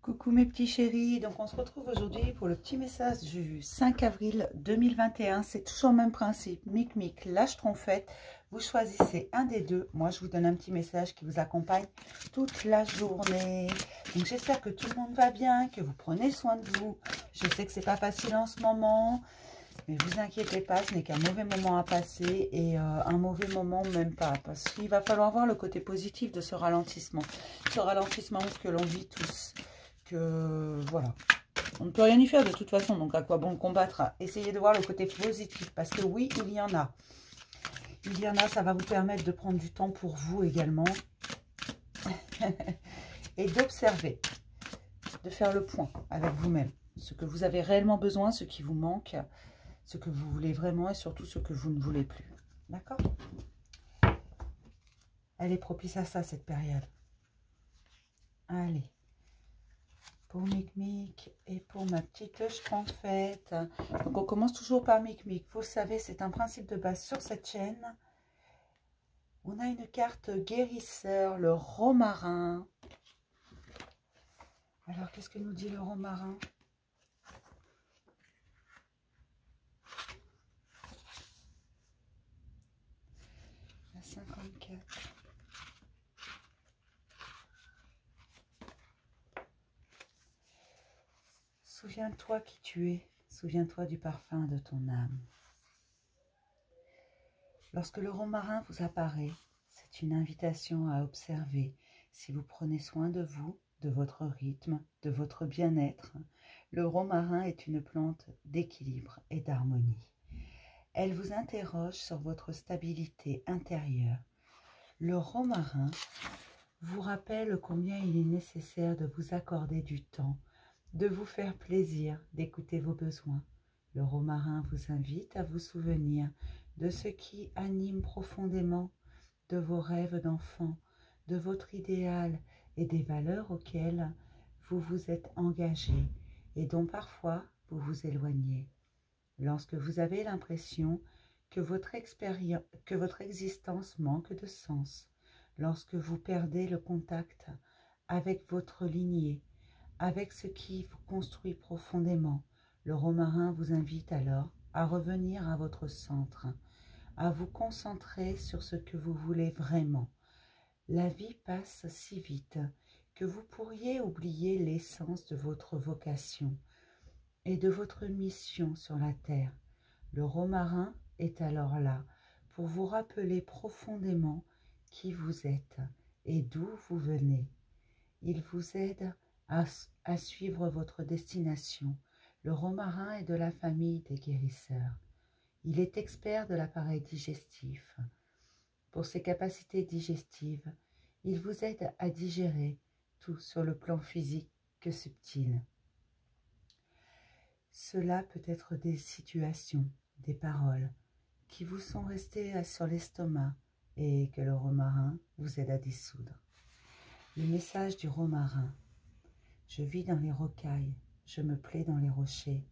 Coucou mes petits chéris, donc on se retrouve aujourd'hui pour le petit message du 5 avril 2021. C'est toujours le même principe, mic, lâche tronfette. Vous choisissez un des deux. Moi je vous donne un petit message qui vous accompagne toute la journée. Donc j'espère que tout le monde va bien, que vous prenez soin de vous. Je sais que c'est pas facile en ce moment, mais vous inquiétez pas, ce n'est qu'un mauvais moment à passer et un mauvais moment même pas. Parce qu'il va falloir voir le côté positif de ce ralentissement. Ce ralentissement que l'on vit tous. Que voilà, on ne peut rien y faire de toute façon, donc à quoi bon le combattre? Essayez de voir le côté positif, parce que oui, il y en a. Il y en a, ça va vous permettre de prendre du temps pour vous également. Et d'observer, de faire le point avec vous-même. Ce que vous avez réellement besoin, ce qui vous manque, ce que vous voulez vraiment et surtout ce que vous ne voulez plus. D'accord? Elle est propice à ça, cette période. Allez. Pour Mic et pour ma petite Schtroumpfette. Donc on commence toujours par Mic. Vous le savez, c'est un principe de base sur cette chaîne. On a une carte guérisseur, le romarin. Alors qu'est-ce que nous dit le romarin? La 54. Souviens-toi qui tu es. Souviens-toi du parfum de ton âme. Lorsque le romarin vous apparaît, c'est une invitation à observer si vous prenez soin de vous, de votre rythme, de votre bien-être. Le romarin est une plante d'équilibre et d'harmonie. Elle vous interroge sur votre stabilité intérieure. Le romarin vous rappelle combien il est nécessaire de vous accorder du temps, de vous faire plaisir, d'écouter vos besoins. Le romarin vous invite à vous souvenir de ce qui anime profondément, de vos rêves d'enfant, de votre idéal et des valeurs auxquelles vous vous êtes engagé et dont parfois vous vous éloignez. Lorsque vous avez l'impression que votre existence manque de sens, lorsque vous perdez le contact avec votre lignée, avec ce qui vous construit profondément, le romarin vous invite alors à revenir à votre centre, à vous concentrer sur ce que vous voulez vraiment. La vie passe si vite que vous pourriez oublier l'essence de votre vocation et de votre mission sur la terre. Le romarin est alors là pour vous rappeler profondément qui vous êtes et d'où vous venez. Il vous aide à suivre votre destination. Le romarin est de la famille des guérisseurs. Il est expert de l'appareil digestif. Pour ses capacités digestives, il vous aide à digérer tout sur le plan physique que subtil. Cela peut être des situations, des paroles qui vous sont restées sur l'estomac et que le romarin vous aide à dissoudre. Le message du romarin. Je vis dans les rocailles, je me plais dans les rochers,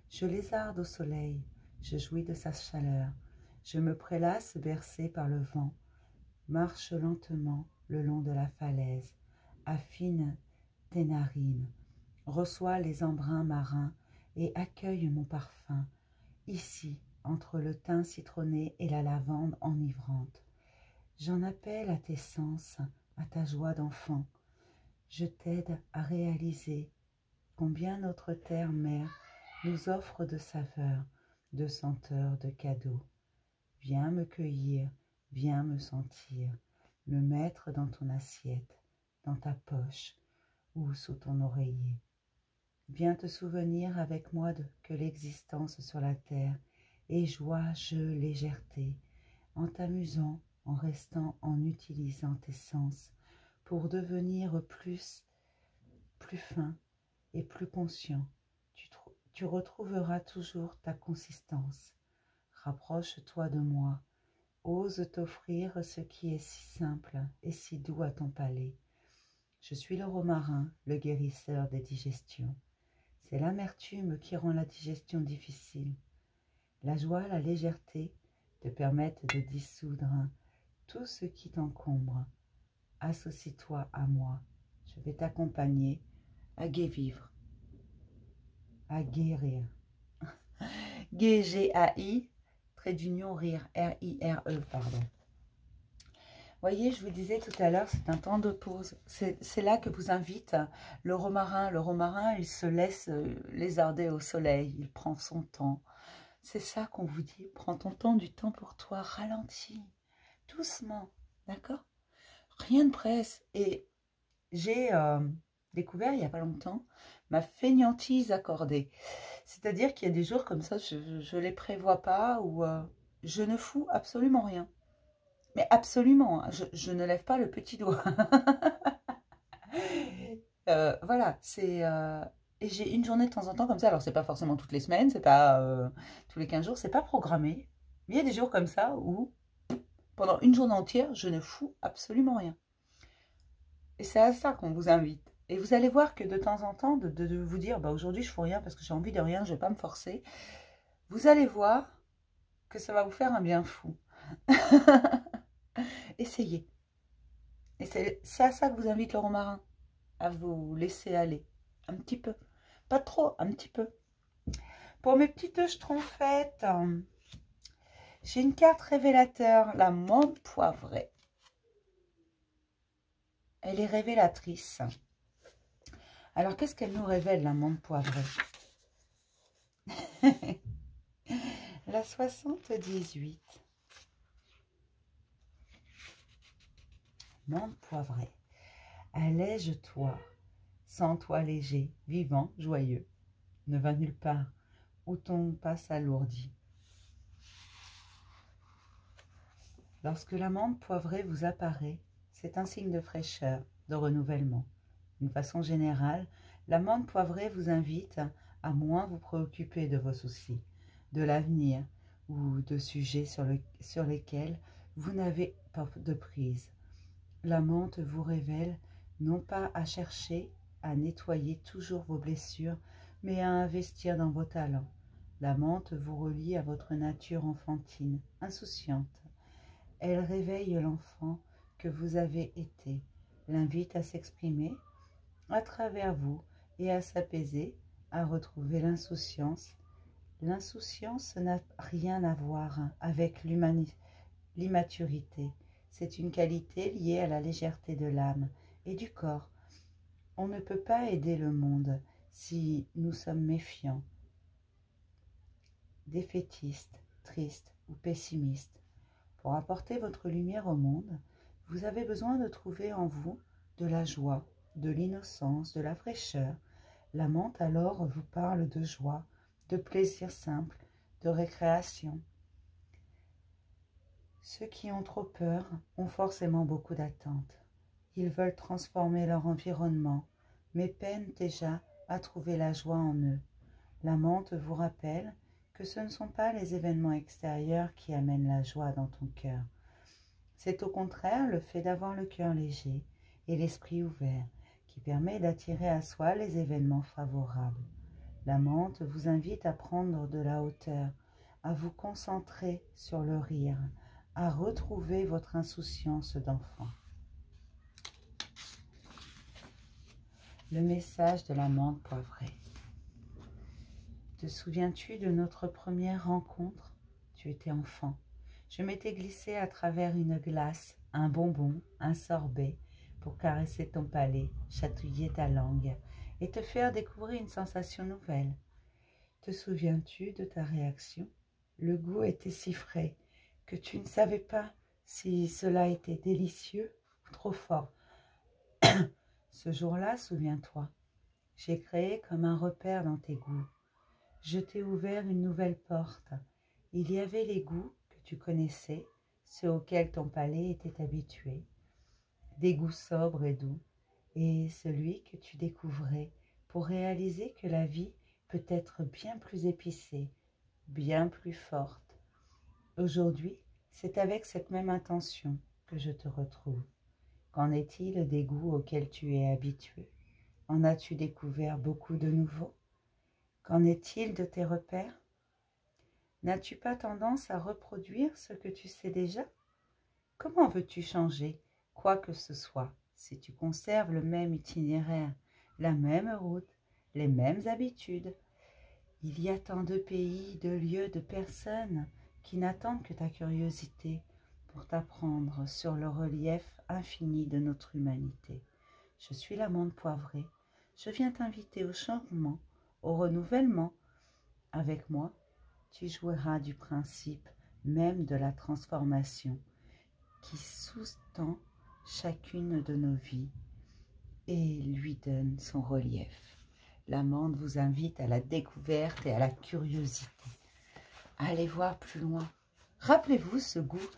je lézarde au soleil, je jouis de sa chaleur, je me prélasse bercé par le vent, marche lentement le long de la falaise, affine tes narines, reçois les embruns marins et accueille mon parfum, ici, entre le thym citronné et la lavande enivrante. J'en appelle à tes sens, à ta joie d'enfant. Je t'aide à réaliser combien notre terre-mère nous offre de saveurs, de senteurs, de cadeaux. Viens me cueillir, viens me sentir, me mettre dans ton assiette, dans ta poche ou sous ton oreiller. Viens te souvenir avec moi que l'existence sur la terre est joie, jeu, légèreté, en t'amusant, en restant, en utilisant tes sens pour devenir plus fin et plus conscient. Tu retrouveras toujours ta consistance. Rapproche-toi de moi. Ose t'offrir ce qui est si simple et si doux à ton palais. Je suis le romarin, le guérisseur des digestions. C'est l'amertume qui rend la digestion difficile. La joie, la légèreté te permettent de dissoudre tout ce qui t'encombre. Associe-toi à moi. Je vais t'accompagner à gai vivre, à guérir. Gai, G-A-I, trait d'union, rire, R-I-R-E, pardon. Voyez, je vous disais tout à l'heure, c'est un temps de pause. C'est là que vous invite le romarin. Le romarin, il se laisse lézarder au soleil, il prend son temps. C'est ça qu'on vous dit, prends ton temps, du temps pour toi, ralentis, doucement, d'accord? Rien de presse. Et j'ai découvert il n'y a pas longtemps ma fainéantise accordée. C'est-à-dire qu'il y a des jours comme ça, je ne les prévois pas ou je ne fous absolument rien. Mais absolument, hein, je ne lève pas le petit doigt. Voilà, c'est... et j'ai une journée de temps en temps comme ça. Alors, c'est pas forcément toutes les semaines, c'est pas tous les 15 jours, c'est pas programmé. Mais il y a des jours comme ça où, pendant une journée entière, je ne fous absolument rien. Et c'est à ça qu'on vous invite. Et vous allez voir que de temps en temps, de vous dire, bah, aujourd'hui, je fous rien parce que j'ai envie de rien, je vais pas me forcer. Vous allez voir que ça va vous faire un bien fou. Essayez. Et c'est à ça que vous invite le romarin, à vous laisser aller. Un petit peu. Pas trop, un petit peu. Pour mes petites schtroumpfettes, j'ai une carte révélateur, la menthe poivrée. Elle est révélatrice. Alors, qu'est-ce qu'elle nous révèle, la menthe poivrée? La 78. Menthe poivrée. Allège-toi, sens-toi léger, vivant, joyeux. Ne va nulle part où ton pas s'alourdit. Lorsque la menthe poivrée vous apparaît, c'est un signe de fraîcheur, de renouvellement. D'une façon générale, la menthe poivrée vous invite à moins vous préoccuper de vos soucis, de l'avenir ou de sujets sur lesquels vous n'avez pas de prise. La menthe vous révèle non pas à chercher à nettoyer toujours vos blessures, mais à investir dans vos talents. La menthe vous relie à votre nature enfantine, insouciante. Elle réveille l'enfant que vous avez été, l'invite à s'exprimer à travers vous et à s'apaiser, à retrouver l'insouciance. L'insouciance n'a rien à voir avec l'immaturité. C'est une qualité liée à la légèreté de l'âme et du corps. On ne peut pas aider le monde si nous sommes méfiants, défaitistes, tristes ou pessimistes. Pour apporter votre lumière au monde, vous avez besoin de trouver en vous de la joie, de l'innocence, de la fraîcheur. La menthe alors vous parle de joie, de plaisir simple, de récréation. Ceux qui ont trop peur ont forcément beaucoup d'attentes. Ils veulent transformer leur environnement, mais peinent déjà à trouver la joie en eux. La menthe vous rappelle que ce ne sont pas les événements extérieurs qui amènent la joie dans ton cœur. C'est au contraire le fait d'avoir le cœur léger et l'esprit ouvert qui permet d'attirer à soi les événements favorables. La menthe vous invite à prendre de la hauteur, à vous concentrer sur le rire, à retrouver votre insouciance d'enfant. Le message de la menthe poivrée. Te souviens-tu de notre première rencontre? Tu étais enfant. Je m'étais glissée à travers une glace, un bonbon, un sorbet, pour caresser ton palais, chatouiller ta langue et te faire découvrir une sensation nouvelle. Te souviens-tu de ta réaction? Le goût était si frais que tu ne savais pas si cela était délicieux ou trop fort. Ce jour-là, souviens-toi, j'ai créé comme un repère dans tes goûts. Je t'ai ouvert une nouvelle porte. Il y avait les goûts que tu connaissais, ceux auxquels ton palais était habitué, des goûts sobres et doux, et celui que tu découvrais pour réaliser que la vie peut être bien plus épicée, bien plus forte. Aujourd'hui, c'est avec cette même intention que je te retrouve. Qu'en est-il des goûts auxquels tu es habitué? En as-tu découvert beaucoup de nouveaux? Qu'en est-il de tes repères? N'as-tu pas tendance à reproduire ce que tu sais déjà? Comment veux-tu changer quoi que ce soit si tu conserves le même itinéraire, la même route, les mêmes habitudes. Il y a tant de pays, de lieux, de personnes qui n'attendent que ta curiosité pour t'apprendre sur le relief infini de notre humanité. Je suis l'amande poivrée. Je viens t'inviter au changement, au renouvellement. Avec moi, tu jouiras du principe même de la transformation qui sous-tend chacune de nos vies et lui donne son relief. L'amande vous invite à la découverte et à la curiosité. Allez voir plus loin. Rappelez-vous ce goût.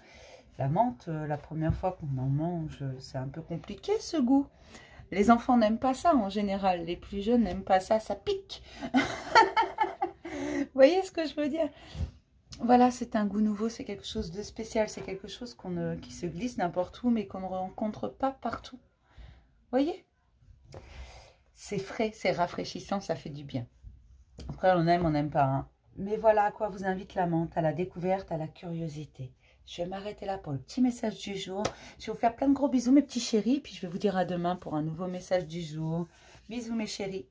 La menthe, la première fois qu'on en mange, c'est un peu compliqué ce goût. Les enfants n'aiment pas ça en général. Les plus jeunes n'aiment pas ça, ça pique. Vous voyez ce que je veux dire? Voilà, c'est un goût nouveau, c'est quelque chose de spécial. C'est quelque chose qui se glisse n'importe où, mais qu'on ne rencontre pas partout. Vous voyez? C'est frais, c'est rafraîchissant, ça fait du bien. Après, on n'aime pas. Hein. Mais voilà à quoi vous invite la menthe, à la découverte, à la curiosité. Je vais m'arrêter là pour le petit message du jour. Je vais vous faire plein de gros bisous, mes petits chéris. Puis je vais vous dire à demain pour un nouveau message du jour. Bisous, mes chéris.